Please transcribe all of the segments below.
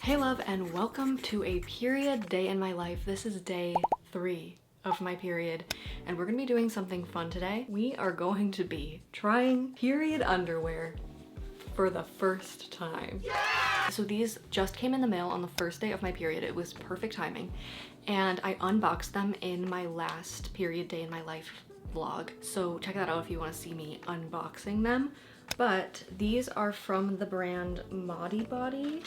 Hey love, and welcome to a period day in my life. This is day 3 of my period, and we're gonna be doing something fun today. We are going to be trying period underwear for the first time. Yeah! So these just came in the mail on the first day of my period. It was perfect timing, and I unboxed them in my last period day in my life vlog. So check that out if you want to see me unboxing them. But these are from the brand Modibodi.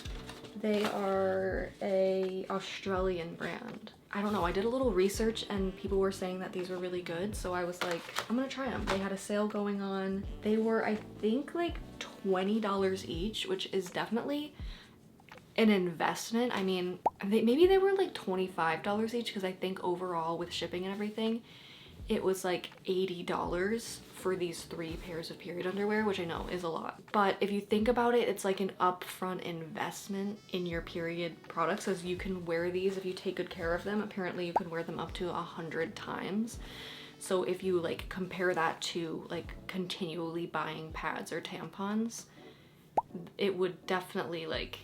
They are a Australian brand. I don't know, I did a little research and people were saying that these were really good, so I was like, I'm gonna try them. They had a sale going on. They were, I think, like $20 each, which is definitely an investment. I mean, maybe they were like $25 each, because I think overall with shipping and everything, it was like $80 for these 3 pairs of period underwear, which I know is a lot. But if you think about it, it's like an upfront investment in your period products, as you can wear these if you take good care of them. Apparently you can wear them up to 100 times. So if you like compare that to like continually buying pads or tampons, it would definitely like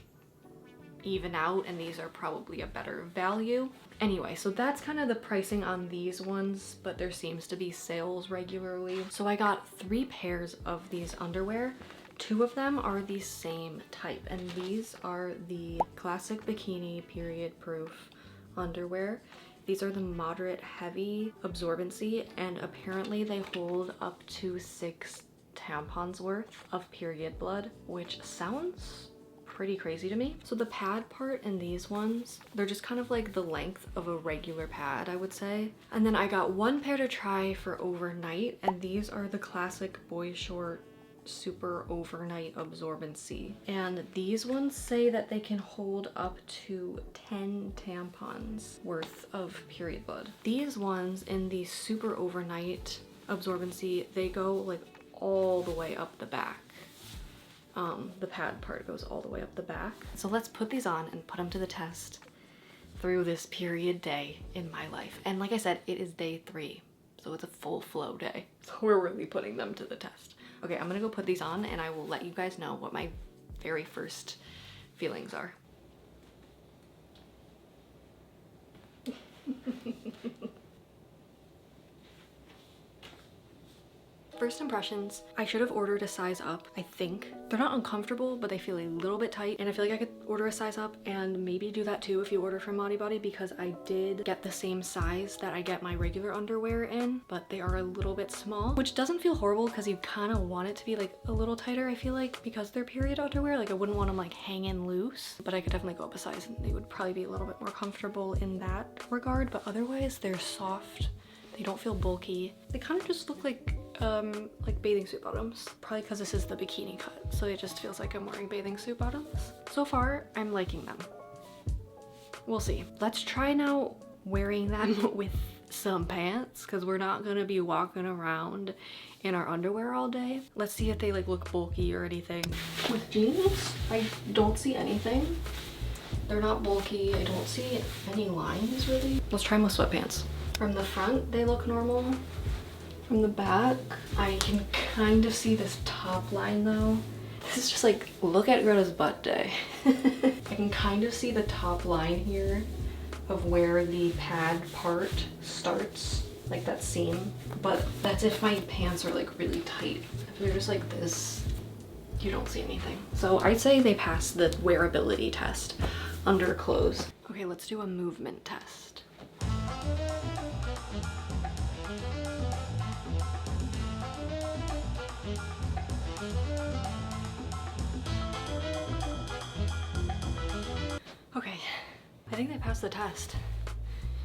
even out, and these are probably a better value. Anyway, so that's kind of the pricing on these ones, but there seems to be sales regularly. So I got 3 pairs of these underwear. 2 of them are the same type, and these are the classic bikini period proof underwear. These are the moderate heavy absorbency, and apparently they hold up to 6 tampons worth of period blood, which sounds pretty crazy to me. So the pad part in these ones, they're just kind of like the length of a regular pad, I would say. And then I got 1 pair to try for overnight, and these are the classic boy short super overnight absorbency. And these ones say that they can hold up to 10 tampons worth of period blood. These ones in the super overnight absorbency, they go like all the way up the back. The pad part goes all the way up the back. So let's put these on and put them to the test through this period day in my life. And like I said, it is day 3, so it's a full flow day. So we're really putting them to the test. Okay, I'm gonna go put these on and I will let you guys know what my very first feelings are. First impressions, I should have ordered a size up, I think. They're not uncomfortable, but they feel a little bit tight, and I feel like I could order a size up and maybe do that too if you order from Modibodi, because I did get the same size that I get my regular underwear in, but they are a little bit small, which doesn't feel horrible because you kind of want it to be like a little tighter, I feel like, because they're period underwear. Like I wouldn't want them like hanging loose, but I could definitely go up a size and they would probably be a little bit more comfortable in that regard. But otherwise they're soft, they don't feel bulky, they kind of just look like bathing suit bottoms, probably because this is the bikini cut, so it just feels like I'm wearing bathing suit bottoms. So far I'm liking them. We'll see. Let's try now wearing them with some pants, because we're not gonna be walking around in our underwear all day. Let's see if they like look bulky or anything. With jeans, I don't see anything. They're not bulky. I don't see any lines really. Let's try them with sweatpants. From the front they look normal. From the back, I can kind of see this top line though. This is just like, look at Greta's butt day. I can kind of see the top line here of where the pad part starts, like that seam. But that's if my pants are like really tight. If they're just like this, you don't see anything. So I'd say they passed the wearability test under clothes. Okay, let's do a movement test. Okay, I think they passed the test.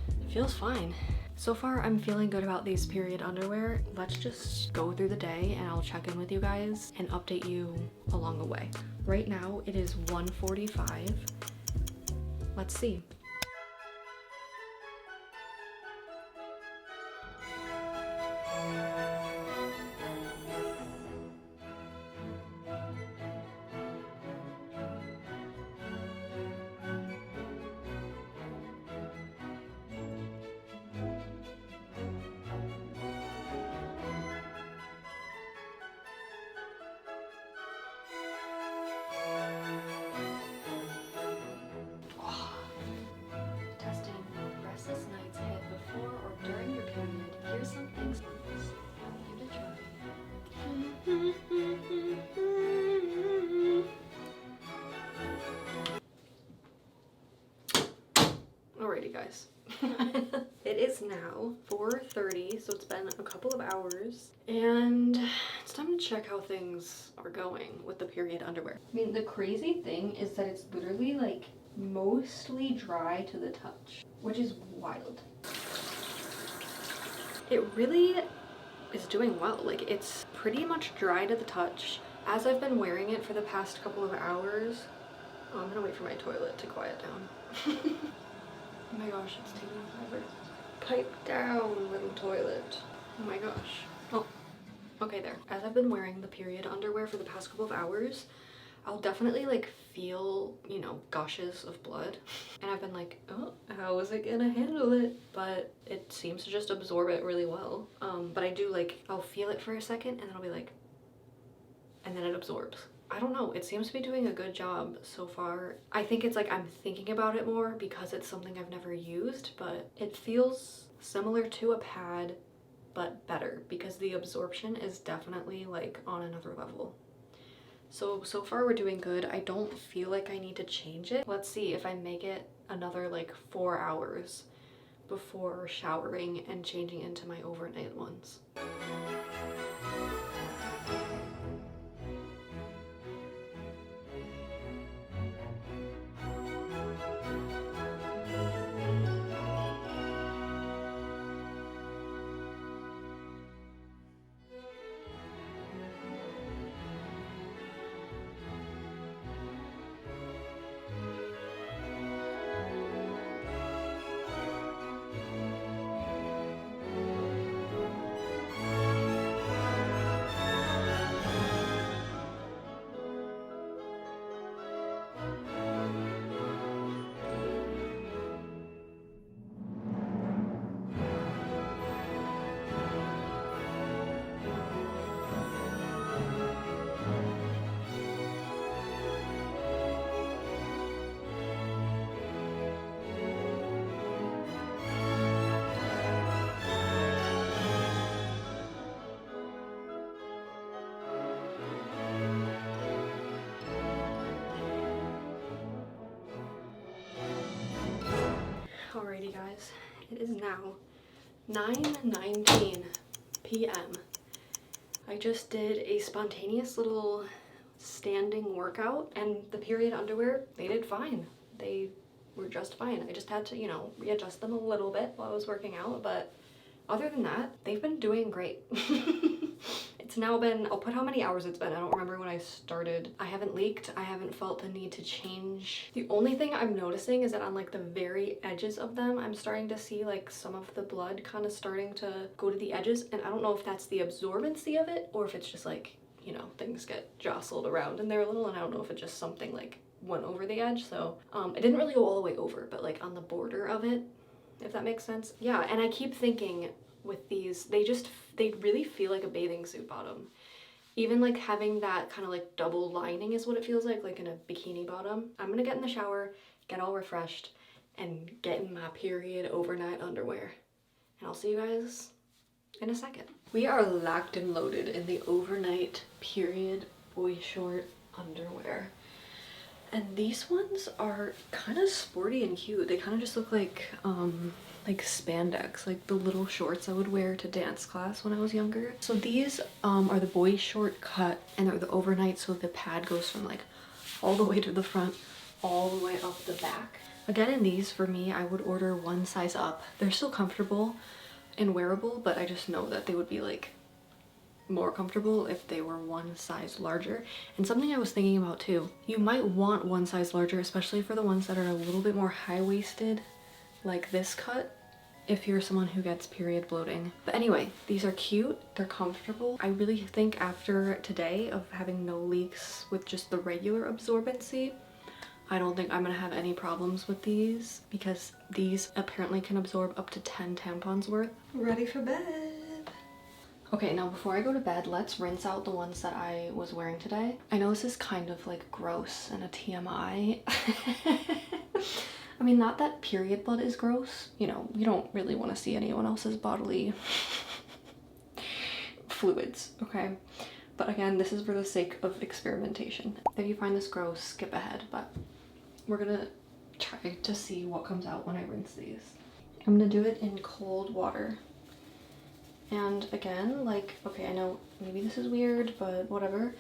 It feels fine. So far, I'm feeling good about these period underwear. Let's just go through the day and I'll check in with you guys and update you along the way. Right now, it is 1:45. Let's see. Alrighty guys. It is now 4:30, so it's been a couple of hours, and it's time to check how things are going with the period underwear. I mean, the crazy thing is that it's literally like mostly dry to the touch, which is wild. It really is doing well. Like, it's pretty much dry to the touch. As I've been wearing it for the past couple of hours, I'm gonna wait for my toilet to quiet down. Oh my gosh, it's taking forever. Pipe down, little toilet. Oh my gosh. Oh, okay, there. As I've been wearing the period underwear for the past couple of hours, I'll definitely like feel, you know, gushes of blood. And I've been like, oh, how is it gonna handle it? But it seems to just absorb it really well. But I do like, I'll feel it for a second and then I'll be like, and then it absorbs. I don't know, it seems to be doing a good job so far. I think it's like I'm thinking about it more because it's something I've never used, but it feels similar to a pad, but better because the absorption is definitely like on another level. So far we're doing good. I don't feel like I need to change it. Let's see if I make it another like 4 hours before showering and changing into my overnight ones. Alrighty guys, it is now 9:19 p.m. I just did a spontaneous little standing workout and the period underwear, they did fine. They were just fine. I just had to, you know, readjust them a little bit while I was working out, but other than that, they've been doing great. It's now been, I'll put how many hours it's been. I don't remember when I started. I haven't leaked. I haven't felt the need to change. The only thing I'm noticing is that on like the very edges of them, I'm starting to see like some of the blood kind of starting to go to the edges. And I don't know if that's the absorbency of it or if it's just like, you know, things get jostled around in there a little. And I don't know if it's just something like went over the edge. So it didn't really go all the way over, but like on the border of it, if that makes sense. Yeah, and I keep thinking with these, they really feel like a bathing suit bottom. Even like having that kind of like double lining is what it feels like in a bikini bottom. I'm gonna get in the shower, get all refreshed, and get in my period overnight underwear. And I'll see you guys in a second. We are locked and loaded in the overnight period boy short underwear. And these ones are kind of sporty and cute. They kind of just look like spandex, like the little shorts I would wear to dance class when I was younger. So these are the boy short cut and they're the overnight, so the pad goes from like all the way to the front, all the way up the back. Again, in these, for me, I would order one size up. They're still comfortable and wearable, but I just know that they would be like more comfortable if they were one size larger. And something I was thinking about too, you might want one size larger, especially for the ones that are a little bit more high-waisted, like this cut, if you're someone who gets period bloating. But anyway, these are cute, they're comfortable. I really think after today of having no leaks with just the regular absorbency, I don't think I'm gonna have any problems with these because these apparently can absorb up to 10 tampons worth. Ready for bed. Okay, now before I go to bed, let's rinse out the ones that I was wearing today. I know this is kind of like gross and a TMI. I mean, not that period blood is gross. You know, you don't really want to see anyone else's bodily fluids, okay? But again, this is for the sake of experimentation. If you find this gross, skip ahead, but we're gonna try to see what comes out when I rinse these. I'm gonna do it in cold water. And again, like, okay, I know maybe this is weird, but whatever.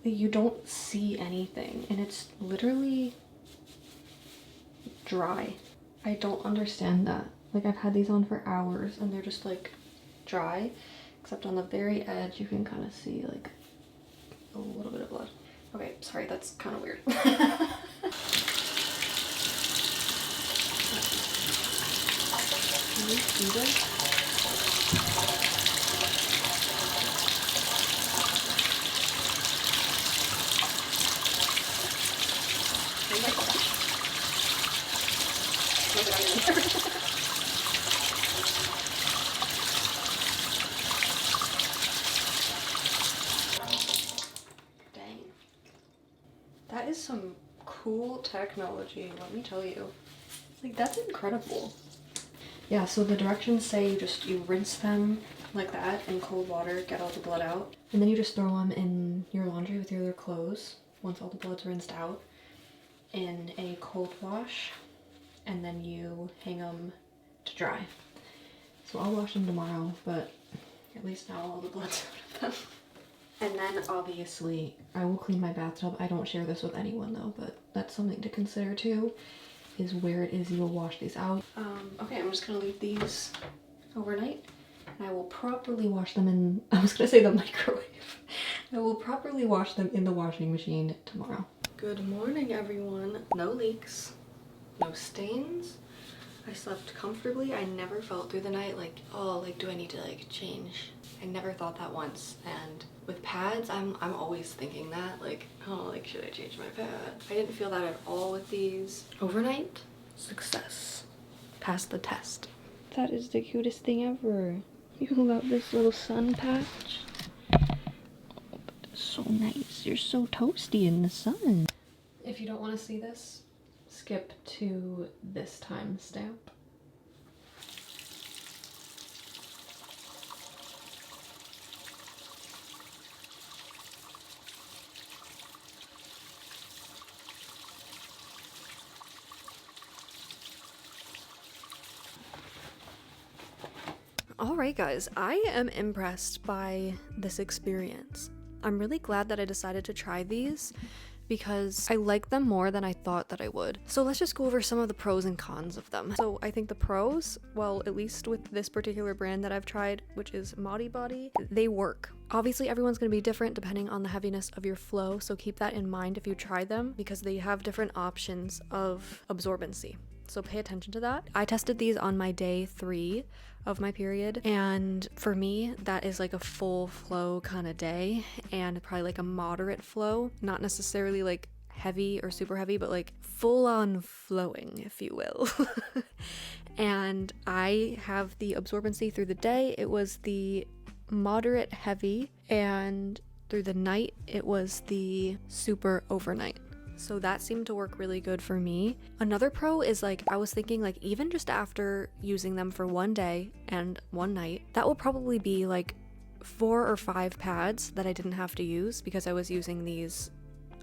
You don't see anything, and it's literally dry. I don't understand that. Like, I've had these on for hours, and they're just, like, dry, except on the very edge, you can kind of see, like, a little bit of blood. Okay, sorry, that's kind of weird. Can you see this? Dang. That is some cool technology, let me tell you. Like, that's incredible. Yeah, so the directions say you rinse them like that in cold water, get all the blood out, and then you just throw them in your laundry with your other clothes once all the blood's rinsed out in a cold wash, and then you hang them to dry. So I'll wash them tomorrow, but at least now all the blood's out of them. And then obviously I will clean my bathtub. I don't share this with anyone though, but that's something to consider too, is where it is you'll wash these out. Okay, I'm just gonna leave these overnight, and I will properly wash them in, I was gonna say the microwave. I will properly wash them in the washing machine tomorrow. Good morning, everyone. No leaks, no stains. I slept comfortably. I never felt through the night like, oh, like, do I need to like change? I never thought that once. And with pads, I'm always thinking that, like, oh, like, should I change my pad? I didn't feel that at all with these. Overnight, success. Passed the test. That is the cutest thing ever. You love this little sun patch? Oh, that's so nice. You're so toasty in the sun. If you don't want to see this, skip to this timestamp. Alright guys, I am impressed by this experience. I'm really glad that I decided to try these because I like them more than I thought that I would. So let's just go over some of the pros and cons of them. So I think the pros, well, at least with this particular brand that I've tried, which is Modibodi, they work. Obviously everyone's going to be different depending on the heaviness of your flow, so keep that in mind if you try them because they have different options of absorbency. So pay attention to that. I tested these on my day 3 of my period, and for me that is like a full flow kind of day, and probably like a moderate flow, not necessarily like heavy or super heavy, but like full on flowing, if you will. And I have the absorbency through the day, it was the moderate heavy, and through the night it was the super overnight. So that seemed to work really good for me. Another pro is, like, I was thinking, like, even just after using them for one day and one night, that will probably be like 4 or 5 pads that I didn't have to use because I was using these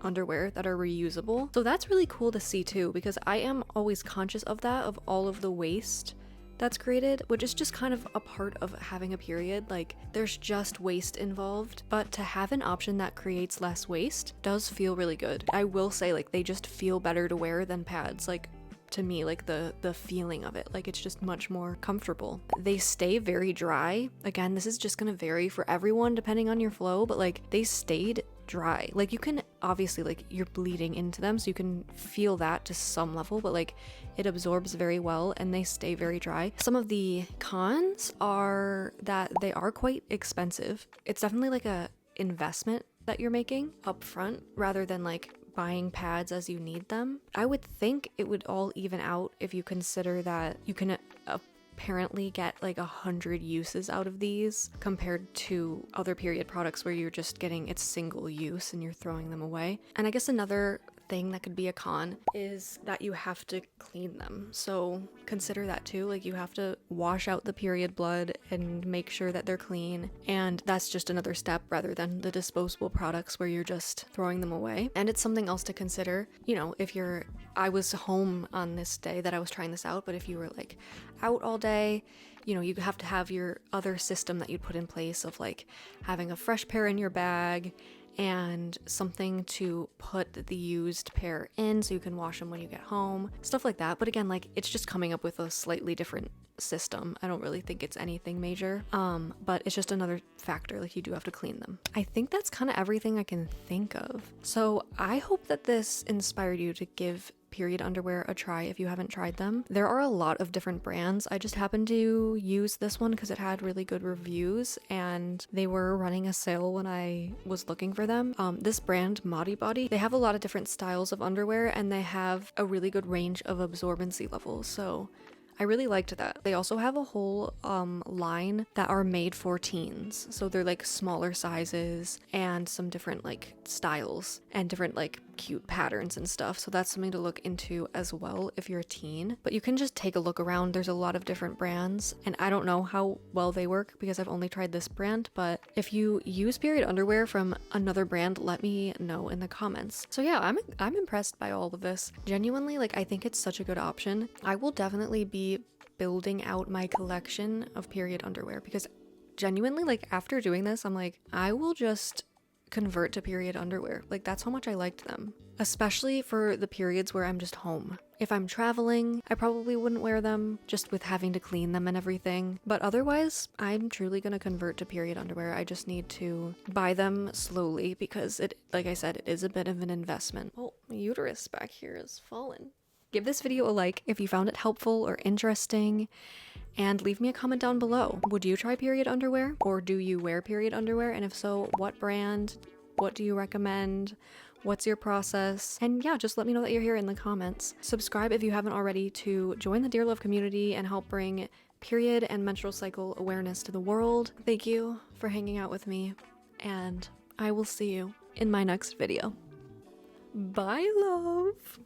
underwear that are reusable. So that's really cool to see too, because I am always conscious of that, of all of the waste that's created, which is just kind of a part of having a period. Like, there's just waste involved, but to have an option that creates less waste does feel really good. I will say, like, they just feel better to wear than pads. Like, to me, like, the feeling of it, like, it's just much more comfortable. They stay very dry. Again, this is just gonna vary for everyone depending on your flow, but like, they stayed dry. Like, you can obviously, like, you're bleeding into them, so you can feel that to some level, but like, it absorbs very well and they stay very dry. Some of the cons are that they are quite expensive. It's definitely like a investment that you're making up front rather than like buying pads as you need them. I would think it would all even out if you consider that you can apparently get like 100 uses out of these compared to other period products where you're just getting it's single use and you're throwing them away. And I guess another thing that could be a con is that you have to clean them. So consider that too. Like, you have to wash out the period blood and make sure that they're clean. And that's just another step rather than the disposable products where you're just throwing them away. And it's something else to consider. You know, I was home on this day that I was trying this out, but if you were like out all day, you know, you have to have your other system that you'd put in place of like having a fresh pair in your bag and something to put the used pair in so you can wash them when you get home, stuff like that. But again, like, it's just coming up with a slightly different system. I don't really think it's anything major, but it's just another factor. Like, you do have to clean them. I think that's kind of everything I can think of. So I hope that this inspired you to give period underwear a try if you haven't tried them. There are a lot of different brands. I just happened to use this one because it had really good reviews and they were running a sale when I was looking for them. This brand, Modibodi, they have a lot of different styles of underwear and they have a really good range of absorbency levels. So I really liked that. They also have a whole line that are made for teens. So they're like smaller sizes and some different like styles and different like cute patterns and stuff. So that's something to look into as well if you're a teen. But you can just take a look around. There's a lot of different brands and I don't know how well they work because I've only tried this brand. But if you use period underwear from another brand, let me know in the comments. So yeah, I'm impressed by all of this. Genuinely, like, I think it's such a good option. I will definitely be building out my collection of period underwear because genuinely, like, after doing this, I'm like, I will just convert to period underwear. Like, that's how much I liked them, especially for the periods where I'm just home. If I'm traveling, I probably wouldn't wear them just with having to clean them and everything. But otherwise, I'm truly gonna convert to period underwear. I just need to buy them slowly because it, like I said, it is a bit of an investment. Oh, my uterus back here is fallen. Give this video a like if you found it helpful or interesting, and leave me a comment down below. Would you try period underwear? Or do you wear period underwear? And if so, what brand? What do you recommend? What's your process? And yeah, just let me know that you're here in the comments. Subscribe if you haven't already to join the Dear Love community and help bring period and menstrual cycle awareness to the world. Thank you for hanging out with me, and I will see you in my next video. Bye, love!